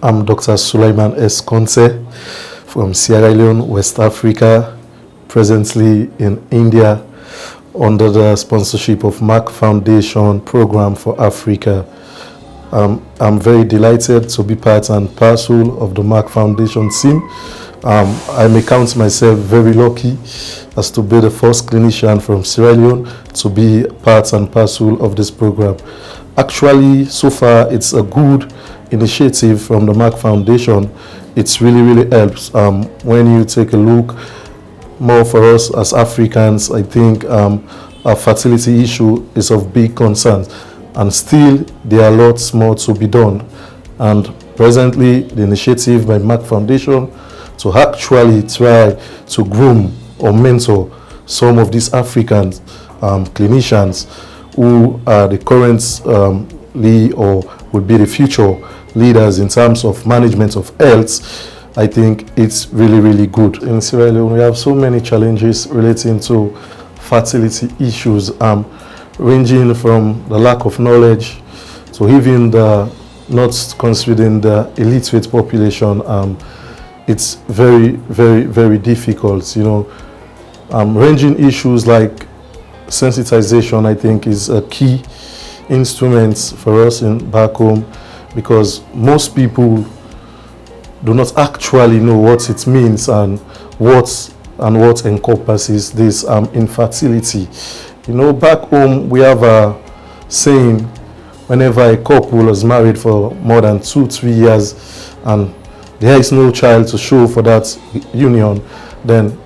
I'm Dr. Sulaiman S. Conteh from Sierra Leone, West Africa, presently in India under the sponsorship of Merck Foundation Program for Africa. I'm very delighted to be part and parcel of the Merck Foundation team. I may count myself very lucky as to be the first clinician from Sierra Leone to be part and parcel of this program. Actually, so far, it's a good initiative from the Merck Foundation. It's really helps. When you take a look more for us as Africans, I think our fertility issue is of big concern, and still there are lots more to be done. And presently, the initiative by Merck Foundation to actually try to groom or mentor some of these African clinicians who are the current or will be the future leaders in terms of management of health, I think it's really good. In Sierra Leone, we have so many challenges relating to fertility issues, ranging from the lack of knowledge to even the not considering the illiterate population. It's very difficult, you know. Ranging issues like sensitization, I think, is a key instrument for us back home, because most people do not actually know what it means and what encompasses this infertility. You know, back home we have a saying: whenever a couple is married for more than 2-3 years and there is no child to show for that union, then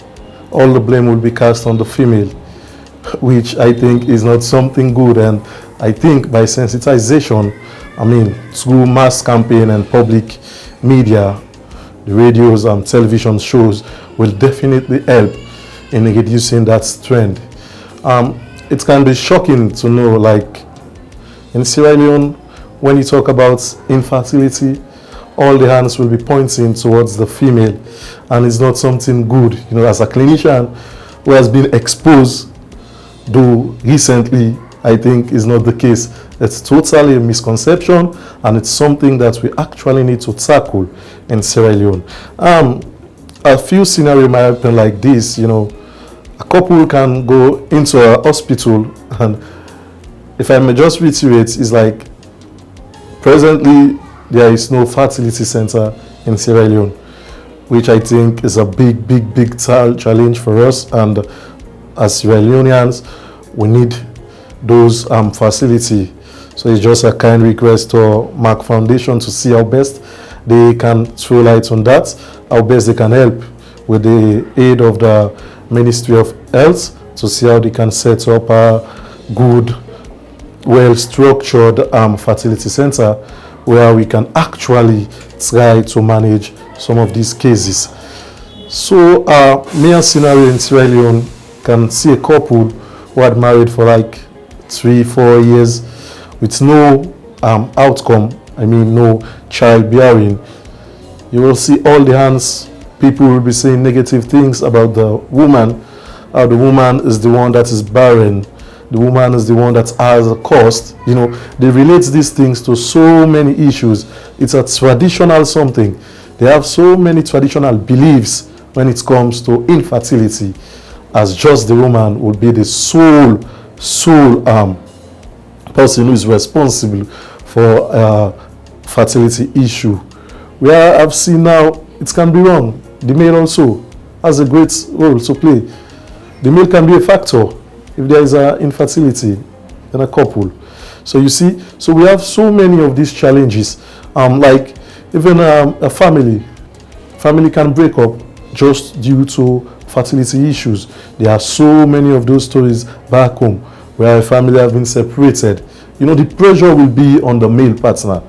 all the blame will be cast on the female, which I think is not something good. And I think by sensitization, through mass campaign and public media, the radios and television shows will definitely help in reducing that trend. It can be shocking to know, like in Sierra Leone, when you talk about infertility, all the hands will be pointing towards the female, and it's not something good. You know, as a clinician who has been exposed, though recently, I think is not the case. It's totally a misconception, and it's something that we actually need to tackle in Sierra Leone. A few scenarios might happen like this. You know, a couple can go into a hospital, and if I may just reiterate, it's like presently there is no fertility center in Sierra Leone, which I think is a big challenge for us. And as Sierra Leoneans, we need those facility. So it's just a kind request to Merck Foundation to see how best they can throw light on that, how best they can help with the aid of the Ministry of Health to see how they can set up a good, well-structured fertility center where we can actually try to manage some of these cases. So mere scenario in Sierra Leone can see a couple who had married for like 3-4 years with no outcome, no childbearing. You will see all the hands, people will be saying negative things about the woman. The woman is the one that is barren. The woman is the one that has a cost. You know, they relate these things to so many issues. It's a traditional something. They have so many traditional beliefs when it comes to infertility, as just the woman would be the sole person who is responsible for fertility issue. Where I've seen now, it can be wrong. The male also has a great role to play. The male can be a factor if there is infertility in a couple. So you see, so we have so many of these challenges. Like even a family can break up just due to fertility issues. There are so many of those stories back home where a family have been separated. You know, the pressure will be on the male partner.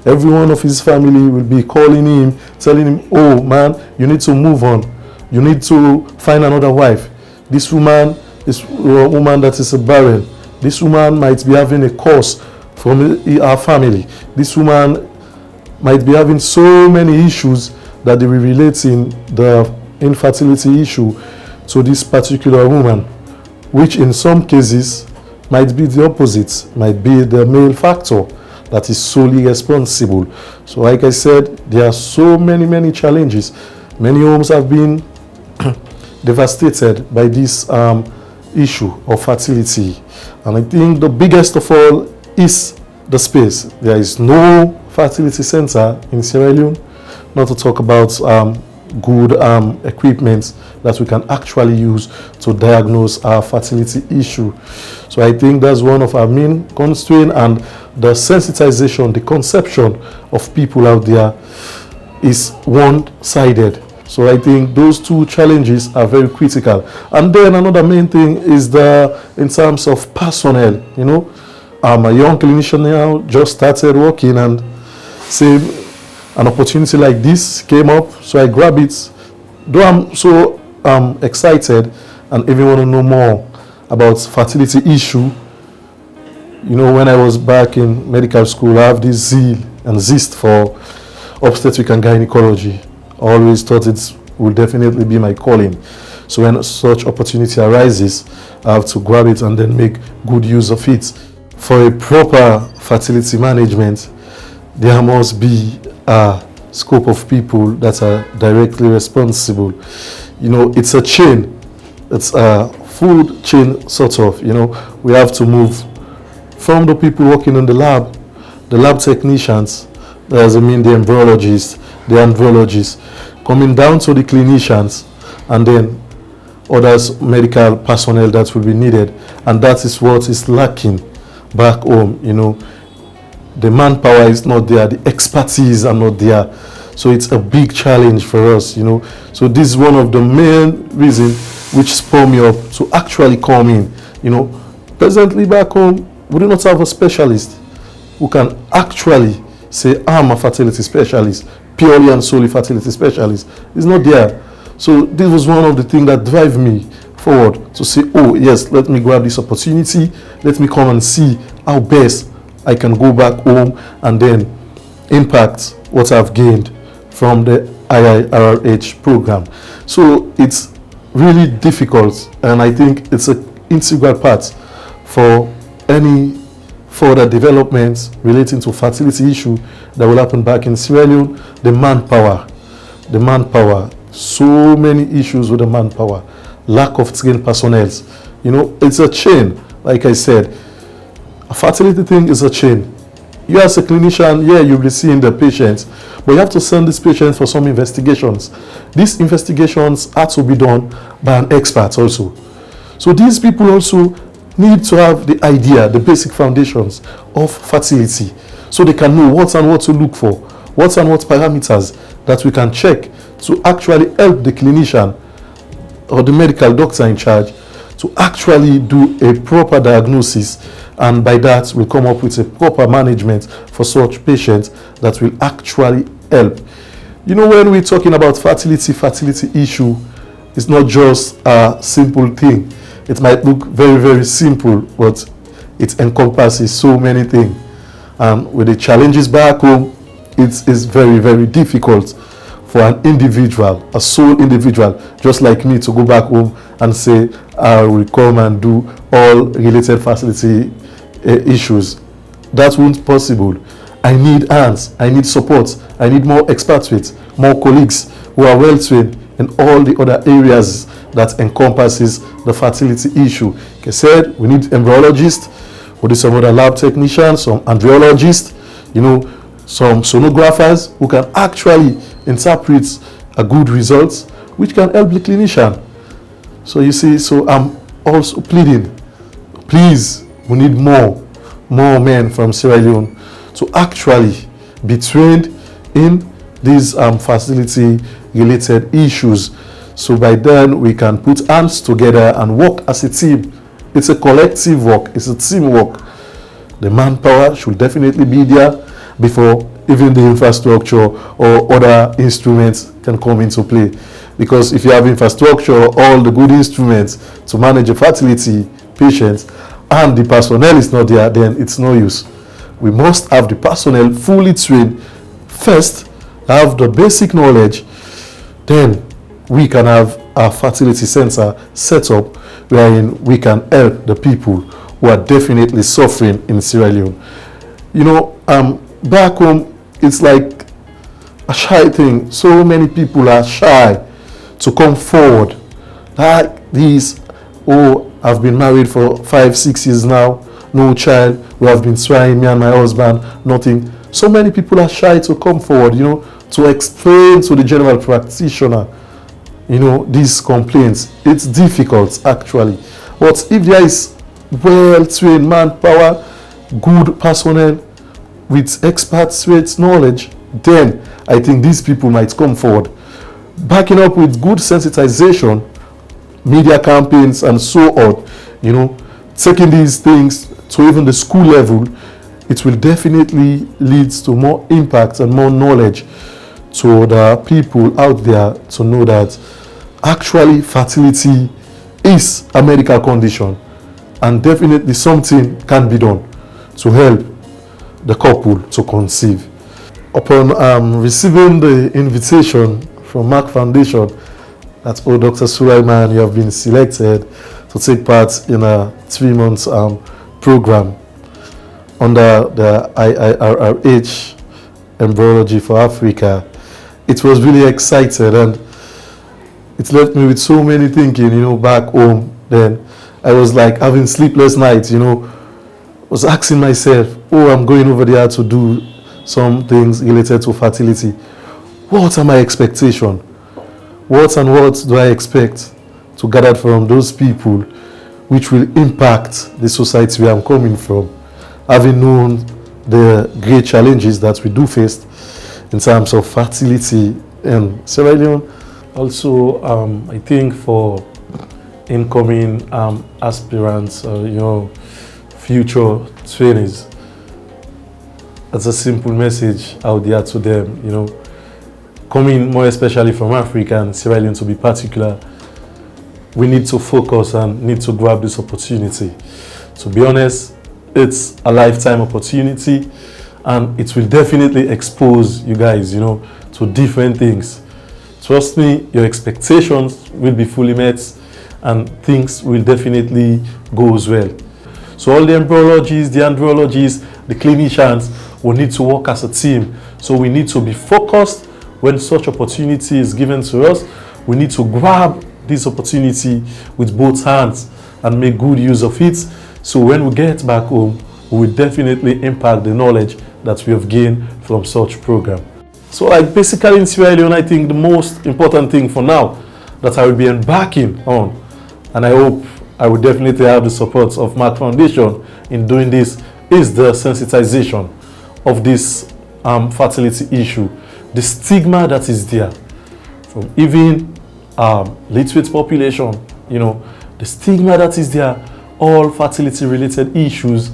Every one of his family will be calling him, telling him, oh man, you need to move on. You need to find another wife. This woman is a woman that is barren. This woman might be having a curse from our family. This woman might be having so many issues that they will relate in the infertility issue to this particular woman, which in some cases might be the opposite, might be the male factor. that is solely responsible. So like I said, there are so many challenges. Many homes have been devastated by this issue of fertility. And I think the biggest of all is the space. There is no fertility center in Sierra Leone, not to talk about good equipment that we can actually use to diagnose our fertility issue. So I think that's one of our main constraints, and the sensitization, the conception of people out there is one-sided. So I think those two challenges are very critical. And then another main thing is in terms of personnel. You know, I'm a young clinician now, just started working, and say an opportunity like this came up, so I grab it. Though I'm so excited and even want to know more about fertility issue, you know, when I was back in medical school, I have this zeal and zest for obstetric and gynecology. I always thought it would definitely be my calling. So when such opportunity arises, I have to grab it and then make good use of it. For a proper fertility management, there must be a scope of people that are directly responsible. You know, it's a chain. It's a food chain sort of, you know. We have to move from the people working in the lab technicians, that doesn't mean the embryologists, the andrologists, coming down to the clinicians, and then others medical personnel that will be needed. And that is what is lacking back home, you know. The manpower is not there, the expertise are not there. So it's a big challenge for us, you know. So this is one of the main reasons which spur me up to actually come in, you know. Presently back home, we do not have a specialist who can actually say, I'm a fertility specialist, purely and solely fertility specialist. It's not there. So this was one of the things that drive me forward to say, oh yes, let me grab this opportunity, let me come and see how best I can go back home and then impact what I've gained from the IIRRH program. So it's really difficult, and I think it's an integral part for any further developments relating to fertility issue that will happen back in Sierra Leone. The manpower, so many issues with the manpower, lack of trained personnel. You know, it's a chain. Like I said, a fertility thing is a chain. You as a clinician, yeah, you'll be seeing the patients, but you have to send these patients for some investigations. These investigations are to be done by an expert also. So these people also need to have the idea, the basic foundations of fertility, so they can know what and what to look for, what and what parameters that we can check to actually help the clinician or the medical doctor in charge to actually do a proper diagnosis, and by that we'll come up with a proper management for such patients that will actually help. You know, when we're talking about fertility issue, it's not just a simple thing. It might look very simple, but it encompasses so many things. And with the challenges back home, it is very difficult for an individual, a sole individual, just like me, to go back home and say, I will come and do all related fertility issues. That won't be possible. I need hands, I need support, I need more experts, more colleagues who are well trained in all the other areas that encompasses the fertility issue. Like I said, we need embryologists, we need some other lab technicians, some andrologists, you know, some sonographers who can actually interpret a good results, which can help the clinician. So you see, so I'm also pleading, please, we need more men from Sierra Leone to actually be trained in these fertility related issues. So by then we can put hands together and work as a team. It's a collective work, it's a teamwork. The manpower should definitely be there before even the infrastructure or other instruments can come into play. Because if you have infrastructure, all the good instruments to manage a fertility patient, and the personnel is not there, then it's no use. We must have the personnel fully trained first, have the basic knowledge, then we can have a fertility center set up wherein we can help the people who are definitely suffering in Sierra Leone. You know, back home, it's like a shy thing. So many people are shy to come forward. Like these, oh, I've been married for 5-6 years now, no child. We have been trying, me and my husband, nothing. So many people are shy to come forward, you know, to explain to the general practitioner, you know, these complaints. It's difficult, actually. But if there is well-trained manpower, good personnel with experts with knowledge, then I think these people might come forward. Backing up with good sensitization, media campaigns, and so on, you know, taking these things to even the school level, it will definitely lead to more impact and more knowledge to the people out there to know that actually fertility is a medical condition and definitely something can be done to help the couple to conceive. Upon receiving the invitation from Merck Foundation that, oh, Dr. Sulaiman, you have been selected to take part in a 3-month program under the IIRRH Embryology for Africa, it was really excited, and it left me with so many thinking, you know, back home. Then I was like having sleepless nights, you know, was asking myself, oh, I'm going over there to do some things related to fertility. What are my expectations? What and what do I expect to gather from those people which will impact the society where I'm coming from, having known the great challenges that we do face in terms of fertility in Sierra Leone. Also, I think for incoming aspirants, you know, future trainees, that's a simple message out there to them, you know, coming more especially from Africa and Sierra Leone to be particular. We need to focus and need to grab this opportunity. To be honest, it's a lifetime opportunity, and it will definitely expose you guys, you know, to different things. Trust me, your expectations will be fully met and things will definitely go as well. So all the embryologists, the andrologists, the clinicians will need to work as a team. So we need to be focused when such opportunity is given to us. We need to grab this opportunity with both hands and make good use of it. So when we get back home, we will definitely impact the knowledge that we have gained from such program. So like basically in Sierra Leone, I think the most important thing for now that I will be embarking on, and I hope I will definitely have the support of Merck Foundation in doing this, is the sensitization of this fertility issue. The stigma that is there from even literate population, you know, the stigma that is there, all fertility related issues,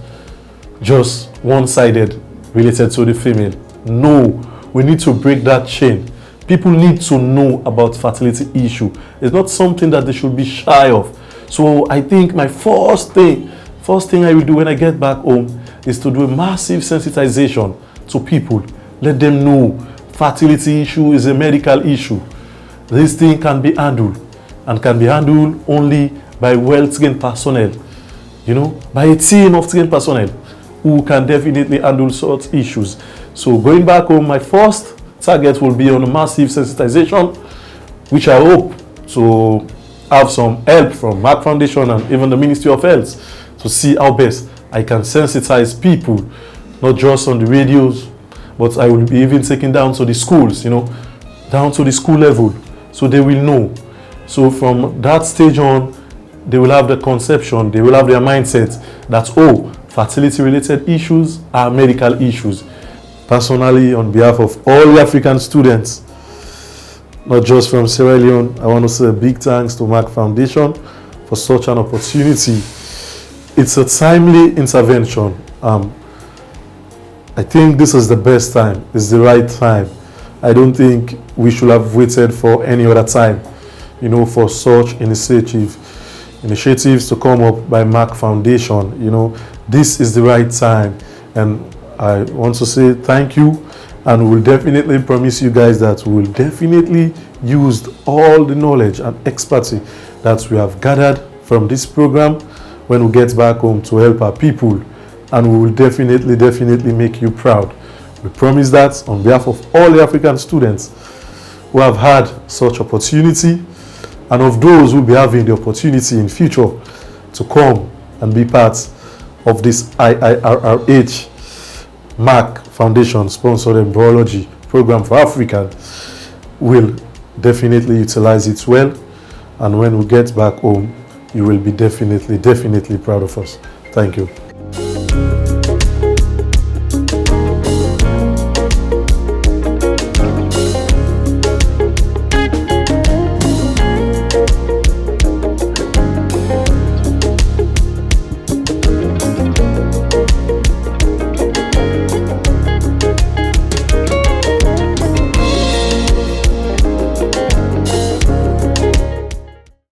just one-sided related to the female. No, we need to break that chain. People need to know about fertility issue. It's not something that they should be shy of. So I think my first thing I will do when I get back home is to do a massive sensitization to people. Let them know fertility issue is a medical issue. This thing can be handled, and can be handled only by well-trained personnel, you know, by a team of trained personnel who can definitely handle such issues. So going back home, my first target will be on a massive sensitization, which I hope to have some help from Merck Foundation and even the Ministry of Health to see how best I can sensitize people, not just on the radios, but I will be even taking down to the schools, you know, down to the school level, so they will know. So from that stage on, they will have the conception, they will have their mindset that, oh, fertility related issues are medical issues. Personally, on behalf of all the African students, not just from Sierra Leone, I want to say a big thanks to Merck Foundation for such an opportunity. It's a timely intervention. I think this is the best time, it's the right time. I don't think we should have waited for any other time, you know, for such initiatives to come up by Merck Foundation. You know, this is the right time, and I want to say thank you, and we'll definitely promise you guys that we'll definitely use all the knowledge and expertise that we have gathered from this program when we get back home to help our people and we will definitely make you proud. We promise that on behalf of all the African students who have had such opportunity, and of those who will be having the opportunity in future to come and be part of this IIRRH Merck Foundation sponsored embryology program for Africa, will definitely utilize it well, and when we get back home, you will be definitely proud of us. Thank you.